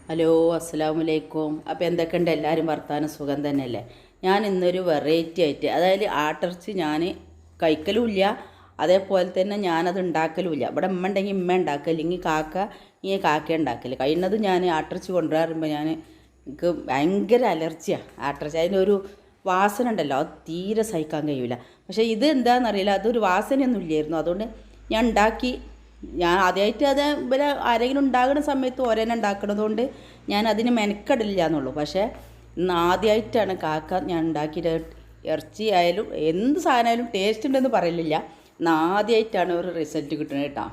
Hello അസ്സലാമലൈക്കും. അപ്പോൾ എന്തൊക്കെയുണ്ട് എല്ലാവരും വർത്താനം സുഖം തന്നെയല്ലേ? ഞാൻ ഇന്നൊരു വെറൈറ്റി ആയിട്ട്, അതായത് ആട്ടിറച്ചി ഞാൻ കഴിക്കലുമില്ല, അതേപോലെ തന്നെ ഞാനത് ഉണ്ടാക്കലുമില്ല. ഇവിടെ ഉമ്മ ഉണ്ടെങ്കിൽ ഉമ്മ ഉണ്ടാക്കുക, അല്ലെങ്കിൽ കാക്ക ഉണ്ടാക്കൽ. കഴിയുന്നത് ഞാൻ ആട്ടിറച്ചി കൊണ്ടുവരുമ്പോൾ എനിക്ക് ഭയങ്കര അലർജിയാണ് ആട്ടിറച്ചി. അതിനൊരു വാസന ഉണ്ടല്ലോ, അത് തീരെ സഹിക്കാൻ കഴിയില്ല. പക്ഷേ ഇത് എന്താണെന്നറിയില്ല, അതൊരു വാസനയൊന്നും ഇല്ലായിരുന്നു. അതുകൊണ്ട് ഞാൻ ആദ്യമായിട്ട് അത് ഇവരെ ആരെങ്കിലും ഉണ്ടാകുന്ന സമയത്ത് ഓരോന്നെ ഉണ്ടാക്കണതുകൊണ്ട് ഞാൻ അതിന് മെനക്കെടില്ല എന്നുള്ളൂ. പക്ഷേ ഇന്ന് ആദ്യമായിട്ടാണ് ഞാൻ ഉണ്ടാക്കിയിട്ട് ഇറച്ചി ആയാലും എന്ത് സാധനമായാലും ടേസ്റ്റ് ഉണ്ടെന്ന് പറയലില്ല. ഇന്ന് ആദ്യമായിട്ടാണ് ഒരു റിസൾട്ട് കിട്ടുന്നത് കേട്ടോ.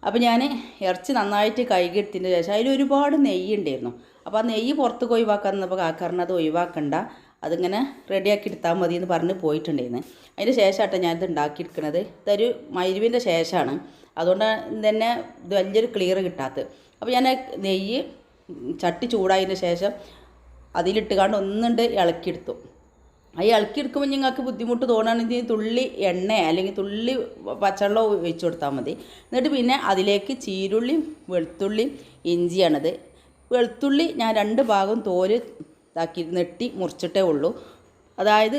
അപ്പോൾ ഞാൻ ഇറച്ചി നന്നായിട്ട് കഴുകിയെടുത്തതിന് ശേഷം അതിൽ ഒരുപാട് നെയ്യ് ഉണ്ടായിരുന്നു. അപ്പോൾ ആ നെയ്യ് പുറത്ത് ഒഴിവാക്കാൻ നിന്നപ്പോൾ കാക്കാറിന് അത് ഒഴിവാക്കണ്ട, അതിങ്ങനെ റെഡിയാക്കി എടുത്താൽ മതി എന്ന് പറഞ്ഞ് പോയിട്ടുണ്ടായിരുന്നു. അതിന് ശേഷമാട്ടോ ഞാനിത് ഉണ്ടാക്കിയെടുക്കുന്നത്. ഇതൊരു മഗ്‌രിബിൻ്റെ ശേഷമാണ്, അതുകൊണ്ട് തന്നെ ഇത് വലിയൊരു ക്ലിയർ കിട്ടാത്തത്. അപ്പോൾ ഞാൻ നെയ്യ് ചട്ടി ചൂടായതിന് ശേഷം അതിലിട്ടുകാണ്ട് ഒന്നുണ്ട് ഇളക്കിയെടുത്തു. ആ ഇളക്കിയെടുക്കുമ്പോൾ നിങ്ങൾക്ക് ബുദ്ധിമുട്ട് തോന്നുകയാണെങ്കിൽ തുള്ളി എണ്ണ അല്ലെങ്കിൽ തുള്ളി പച്ചവെള്ളം ഒഴിച്ചു കൊടുത്താൽ മതി. എന്നിട്ട് പിന്നെ അതിലേക്ക് ചീരുള്ളിയും വെളുത്തുള്ളിയും ഇഞ്ചിയാണത്. വെളുത്തുള്ളി ഞാൻ 2 ഭാഗം തോല് നെട്ടി മുറിച്ചിട്ടേ ഉള്ളൂ, അതായത്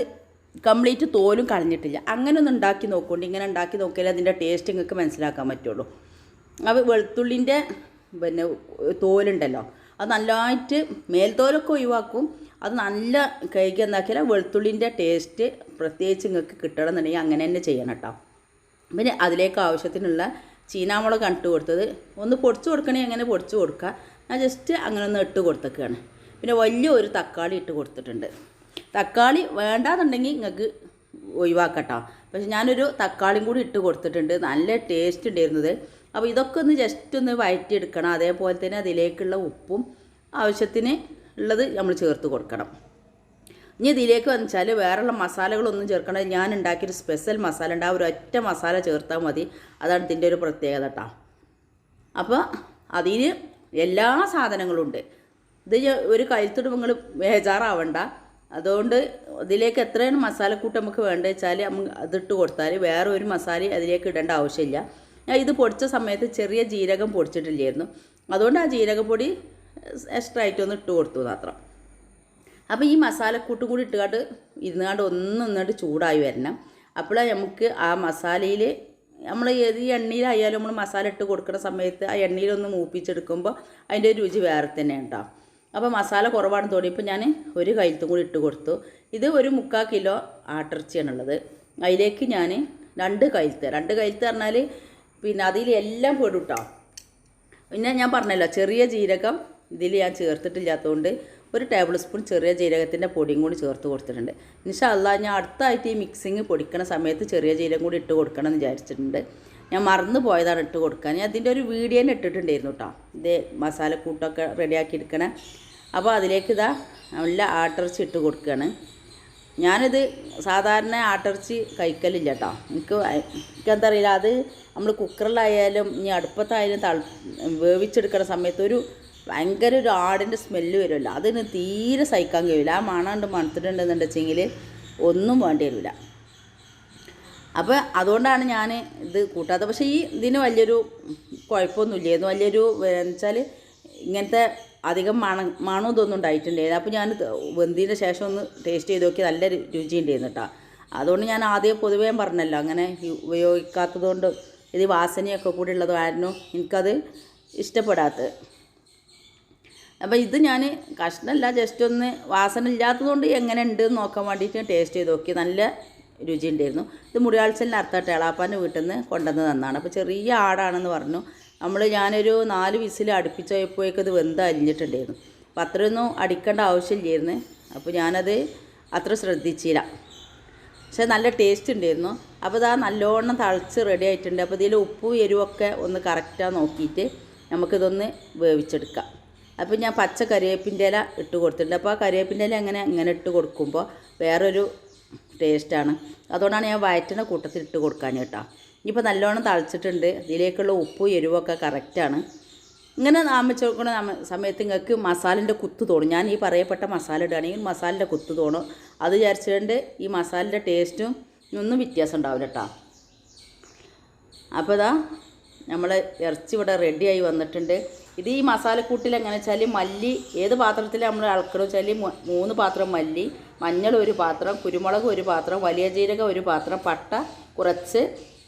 കംപ്ലീറ്റ് തോലും കളഞ്ഞിട്ടില്ല. അങ്ങനെ ഒന്ന് ഉണ്ടാക്കി നോക്കുകൊണ്ട്, ഇങ്ങനെ ഉണ്ടാക്കി നോക്കിയാലേ അതിൻ്റെ ടേസ്റ്റ് നിങ്ങൾക്ക് മനസ്സിലാക്കാൻ പറ്റുള്ളൂ. അപ്പോൾ വെളുത്തുള്ളിൻ്റെ തോലുണ്ടല്ലോ, അത് നല്ലതായിട്ട് മേൽത്തോലൊക്കെ ഒഴിവാക്കും. അത് നല്ല കഴുകി എന്താക്കിയാൽ വെളുത്തുള്ളിൻ്റെ ടേസ്റ്റ് പ്രത്യേകിച്ച് നിങ്ങൾക്ക് കിട്ടണമെന്നുണ്ടെങ്കിൽ അങ്ങനെ തന്നെ ചെയ്യണം കേട്ടോ. പിന്നെ അതിലേക്ക് ആവശ്യത്തിനുള്ള ചീനാമുളക് ഇട്ട് കൊടുത്തത് ഒന്ന് പൊടിച്ച് കൊടുക്കണമെങ്കിൽ അങ്ങനെ പൊടിച്ച് കൊടുക്കുക. ഞാൻ ജസ്റ്റ് അങ്ങനെ ഒന്ന് ഇട്ട് കൊടുത്തേക്കാണ്. പിന്നെ വലിയൊരു തക്കാളി ഇട്ട് കൊടുത്തിട്ടുണ്ട്. തക്കാളി വേണ്ടാന്നുണ്ടെങ്കിൽ നിങ്ങൾക്ക് ഒഴിവാക്കട്ടോ. പക്ഷെ ഞാനൊരു തക്കാളിയും കൂടി ഇട്ട് കൊടുത്തിട്ടുണ്ട്. നല്ല ടേസ്റ്റ് ഉണ്ടായിരുന്നത്. അപ്പോൾ ഇതൊക്കെ ഒന്ന് ജസ്റ്റ് ഒന്ന് വഴറ്റിയെടുക്കണം. അതേപോലെ തന്നെ അതിലേക്കുള്ള ഉപ്പും ആവശ്യത്തിന് ഉള്ളത് നമ്മൾ ചേർത്ത് കൊടുക്കണം. ഇനി ഇതിലേക്ക് വന്നിച്ചാൽ വേറെയുള്ള മസാലകളൊന്നും ചേർക്കണം. ഞാൻ ഉണ്ടാക്കിയൊരു സ്പെഷ്യൽ മസാല ഉണ്ട്, ആ ഒരു ഒറ്റ മസാല ചേർത്താൽ മതി. അതാണ് ഇതിൻ്റെ ഒരു പ്രത്യേകത കേട്ടോ. അപ്പോൾ അതിന് എല്ലാ സാധനങ്ങളും ഉണ്ട്. ഇത് ഒരു കഴുത്തിട്ട് നിങ്ങൾ ബേജാറാവണ്ട. അതുകൊണ്ട് ഇതിലേക്ക് എത്രയാണ് മസാലക്കൂട്ട് നമുക്ക് വേണ്ടത് വെച്ചാൽ അതിട്ട് കൊടുത്താൽ വേറെ ഒരു മസാല അതിലേക്ക് ഇടേണ്ട ആവശ്യമില്ല. ഞാൻ ഇത് പൊടിച്ച സമയത്ത് ചെറിയ ജീരകം പൊടിച്ചിട്ടില്ലായിരുന്നു, അതുകൊണ്ട് ആ ജീരകപ്പൊടി എക്സ്ട്രാ ആയിട്ടൊന്ന് ഇട്ട് കൊടുത്തു മാത്രം. അപ്പോൾ ഈ മസാലക്കൂട്ടും കൂടി ഇട്ടുകൊണ്ട് ഇരുന്നുകൊണ്ട് ഒന്നിട്ട് ചൂടായി വരണം. അപ്പോഴാണ് നമുക്ക് ആ മസാലയിൽ നമ്മൾ ഏത് എണ്ണയിലായാലും നമ്മൾ മസാല ഇട്ട് കൊടുക്കുന്ന സമയത്ത് ആ എണ്ണയിലൊന്ന് മൂപ്പിച്ചെടുക്കുമ്പോൾ അതിൻ്റെ രുചി വേറെ തന്നെ കേട്ടോ. അപ്പോൾ മസാല കുറവാണെന്ന് തോന്നിയപ്പോൾ ഞാൻ ഒരു കൈലത്തും കൂടി ഇട്ട് കൊടുത്തു. ഇത് ഒരു 3/4 കിലോ ആട്ടിറച്ചിയാണുള്ളത്. അതിലേക്ക് ഞാൻ 2 കൈലത്ത് പറഞ്ഞാൽ പിന്നെ അതിൽ എല്ലാം പെടും കേട്ടോ. പിന്നെ ഞാൻ പറഞ്ഞല്ലോ ചെറിയ ജീരകം ഇതിൽ ഞാൻ ചേർത്തിട്ടില്ലാത്തതുകൊണ്ട് 1 ടേബിൾ സ്പൂൺ ചെറിയ ജീരകത്തിൻ്റെ പൊടിയും കൂടി ചേർത്ത് കൊടുത്തിട്ടുണ്ട്. ഇൻഷാ അല്ലാഹ് ഞാൻ അടുത്തായിട്ട് ഈ മിക്സിങ് പൊടിക്കുന്ന സമയത്ത് ചെറിയ ജീരകം കൂടി ഇട്ട് കൊടുക്കണം എന്ന് വിചാരിച്ചിട്ടുണ്ട്. ഞാൻ മറന്നു പോയതാണ് ഇട്ട് കൊടുക്കാൻ. ഞാൻ അതിൻ്റെ ഒരു വീഡിയോ തന്നെ ഇട്ടിട്ടുണ്ടായിരുന്നു കേട്ടോ, ഇത് മസാലക്കൂട്ടൊക്കെ റെഡിയാക്കി എടുക്കണേ. അപ്പോൾ അതിലേക്ക് ഇതാ നല്ല ആട്ടിറച്ചി ഇട്ട് കൊടുക്കുകയാണ്. ഞാനിത് സാധാരണ ആട്ടിറച്ചി കഴിക്കലില്ല കേട്ടോ. എനിക്കെന്താ അറിയില്ല, അത് നമ്മൾ കുക്കറിലായാലും ഇനി അടുപ്പത്തായാലും വേവിച്ചെടുക്കുന്ന സമയത്ത് ഭയങ്കര ഒരു ആടിൻ്റെ സ്മെല്ല് വരുമല്ലോ, അതിന് തീരെ സഹിക്കാൻ കഴിയില്ല. ആ മണമുണ്ട് മണത്തിട്ടുണ്ടെന്നുണ്ടെച്ചെങ്കിൽ ഒന്നും വേണ്ടി വരില്ല. അപ്പോൾ അതുകൊണ്ടാണ് ഞാൻ ഇത് കൂട്ടാത്തത്. പക്ഷേ ഇതിന് വലിയൊരു കുഴപ്പമൊന്നുമില്ലായിരുന്നു. വലിയൊരു വെച്ചാൽ ഇങ്ങനത്തെ അധികം മണം ഇതൊന്നും ഉണ്ടായിട്ടുണ്ടായിരുന്നു. അപ്പോൾ ഞാൻ വെന്തതിന് ശേഷം ഒന്ന് ടേസ്റ്റ് ചെയ്ത് നോക്കി, നല്ല രുചി ഉണ്ടായിരുന്നു കേട്ടോ. അതുകൊണ്ട് ഞാൻ ആദ്യം പൊതുവേ പറഞ്ഞല്ലോ അങ്ങനെ ഉപയോഗിക്കാത്തത് കൊണ്ട്, ഇത് വാസനയൊക്കെ കൂടി ഉള്ളത് കാരണം എനിക്കത് ഇഷ്ടപ്പെടാത്തത്. അപ്പോൾ ഇത് ഞാൻ കഷ്ണമല്ല, ജസ്റ്റ് ഒന്ന് വാസന ഇല്ലാത്തതുകൊണ്ട് എങ്ങനെ ഉണ്ട് എന്ന് നോക്കാൻ വേണ്ടിയിട്ട് ടേസ്റ്റ് ചെയ്ത് നോക്കി. നല്ല രുചി ഉണ്ടായിരുന്നു. ഇത് മുടിയാഴ്ചലിന് അർത്ഥമായിട്ട് എളാപ്പാൻ്റെ വീട്ടിൽ നിന്ന് കൊണ്ടുവന്ന് തന്നാണ്. അപ്പോൾ ചെറിയ ആടാണെന്ന് പറഞ്ഞു. ഞാനൊരു 4 വിസിൽ അടുപ്പിച്ചപ്പോഴേക്കും ഇത് വെന്ത് അരിഞ്ഞിട്ടുണ്ടായിരുന്നു. അപ്പോൾ അത്രയൊന്നും അടിക്കേണ്ട ആവശ്യമില്ലായിരുന്നു. അപ്പോൾ ഞാനത് അത്ര ശ്രദ്ധിച്ചില്ല. പക്ഷേ നല്ല ടേസ്റ്റ് ഉണ്ടായിരുന്നു. അപ്പോൾ ഇതാ നല്ലോണം തളിച്ച് റെഡി ആയിട്ടുണ്ട്. അപ്പോൾ ഇതിൽ ഉപ്പും എരിവൊക്കെ ഒന്ന് കറക്റ്റാണ് നോക്കിയിട്ട് നമുക്കിതൊന്ന് വേവിച്ചെടുക്കാം. അപ്പോൾ ഞാൻ പച്ച കറിവേപ്പിൻ്റെ ഇല ഇട്ട് കൊടുത്തിട്ടുണ്ട്. അപ്പോൾ ആ കറിവേപ്പിൻ്റെ ഇല അങ്ങനെ ഇട്ട് കൊടുക്കുമ്പോൾ വേറൊരു ടേസ്റ്റാണ്. അതുകൊണ്ടാണ് ഞാൻ വയറ്റിൻ്റെ കൂട്ടത്തിൽ ഇട്ട് കൊടുക്കാൻ കേട്ടോ. ഇനിയിപ്പോൾ നല്ലോണം തളിച്ചിട്ടുണ്ട്. ഇതിലേക്കുള്ള ഉപ്പും എരിവൊക്കെ കറക്റ്റാണ്. ഇങ്ങനെ നാമിച്ച് കൊടുക്കുന്ന സമയത്ത് നിങ്ങൾക്ക് മസാലൻ്റെ കുത്ത് തോന്നും. ഞാൻ ഈ പറയപ്പെട്ട മസാല ഇടുകയാണെങ്കിൽ മസാലൻ്റെ കുത്ത് തോന്നും. അത് വിചാരിച്ചുകൊണ്ട് ഈ മസാലൻ്റെ ടേസ്റ്റും ഒന്നും വ്യത്യാസം ഉണ്ടാവില്ല കേട്ടോ. അപ്പോൾ ഇതാ നമ്മൾ ഇറച്ചി ഇവിടെ റെഡിയായി വന്നിട്ടുണ്ട്. ഇത് ഈ മസാലക്കൂട്ടിൽ എങ്ങനെ വെച്ചാൽ മല്ലി ഏത് പാത്രത്തിൽ നമ്മൾ അളക്കണം വെച്ചാൽ 3 പാത്രം മല്ലി, മഞ്ഞൾ 1 പാത്രം, കുരുമുളക് 1 പാത്രം, വലിയ ജീരകം 1 പാത്രം, പട്ട കുറച്ച്,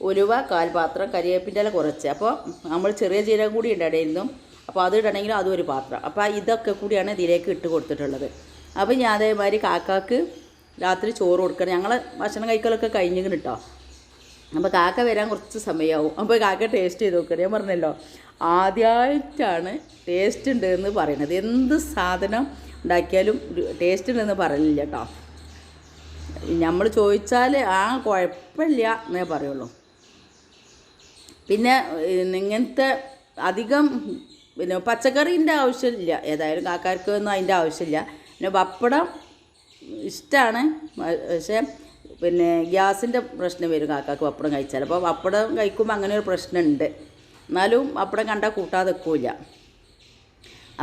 ഉലുവ 1/4 പാത്രം, കരിവേപ്പിൻ്റെ ഇല കുറച്ച്. അപ്പോൾ നമ്മൾ ചെറിയ ജീരകം കൂടി ഇടണമായിരുന്നു. അപ്പോൾ അത് ഇടണമെങ്കിൽ അതും 1 പാത്രം. അപ്പോൾ ഇതൊക്കെ കൂടിയാണ് ഇതിലേക്ക് ഇട്ട് കൊടുത്തിട്ടുള്ളത്. അപ്പോൾ ഞാൻ അതേമാതിരി കാക്കാക്ക് രാത്രി ചോറ് കൊടുക്കണം. ഞങ്ങൾ ഭക്ഷണം കഴിക്കലൊക്കെ കഴിഞ്ഞിങ്ങനെ കേട്ടോ. അപ്പോൾ കാക്ക വരാൻ കുറച്ച് സമയമാവും. അപ്പോൾ കാക്ക ടേസ്റ്റ് ചെയ്ത് നോക്കണം. ഞാൻ പറഞ്ഞല്ലോ ആദ്യമായിട്ടാണ് ടേസ്റ്റ് ഉണ്ട് എന്ന് പറയുന്നത്. എന്ത് സാധനം ഉണ്ടാക്കിയാലും ടേസ്റ്റ് ഉണ്ടെന്ന് പറയില്ല കേട്ടോ. നമ്മൾ ചോദിച്ചാൽ കുഴപ്പമില്ല എന്നേ പറയുള്ളൂ. പിന്നെ ഇങ്ങനത്തെ അധികം പച്ചക്കറീൻ്റെ ആവശ്യമില്ല. ഏതായാലും കാക്കാർക്കൊന്നും അതിൻ്റെ ആവശ്യമില്ല. പിന്നെ പപ്പടം ഇഷ്ടമാണ്, പക്ഷേ ഗ്യാസിൻ്റെ പ്രശ്നം വരും കാക്കാക്ക് പപ്പടം കഴിച്ചാൽ. അപ്പോൾ പപ്പടം കഴിക്കുമ്പോൾ അങ്ങനെ ഒരു പ്രശ്നമുണ്ട്. എന്നാലും പപ്പടം കണ്ടാൽ കൂട്ടാതെ വെക്കില്ല.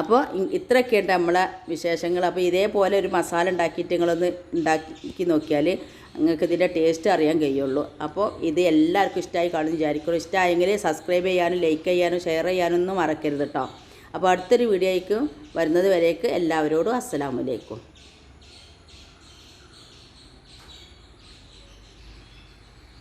അപ്പോൾ ഇത്രയൊക്കെയുണ്ട് നമ്മളെ വിശേഷങ്ങൾ. അപ്പോൾ ഇതേപോലെ ഒരു മസാല ഉണ്ടാക്കിയിട്ട് നിങ്ങളൊന്ന് ഉണ്ടാക്കി നോക്കിയാൽ നിങ്ങൾക്ക് ഇതിൻ്റെ ടേസ്റ്റ് അറിയാൻ കഴിയുള്ളൂ. അപ്പോൾ ഇത് എല്ലാവർക്കും ഇഷ്ടമായി കാണുമെന്ന് വിചാരിക്കുള്ളൂ. ഇഷ്ടമായെങ്കിൽ സബ്സ്ക്രൈബ് ചെയ്യാനും ലൈക്ക് ചെയ്യാനും ഷെയർ ചെയ്യാനും ഒന്നും മറക്കരുത് കേട്ടോ. അപ്പോൾ അടുത്തൊരു വീഡിയോയ്ക്ക് വരുന്നത് വരേക്ക് എല്ലാവരോടും അസ്സലാമു അലൈക്കും.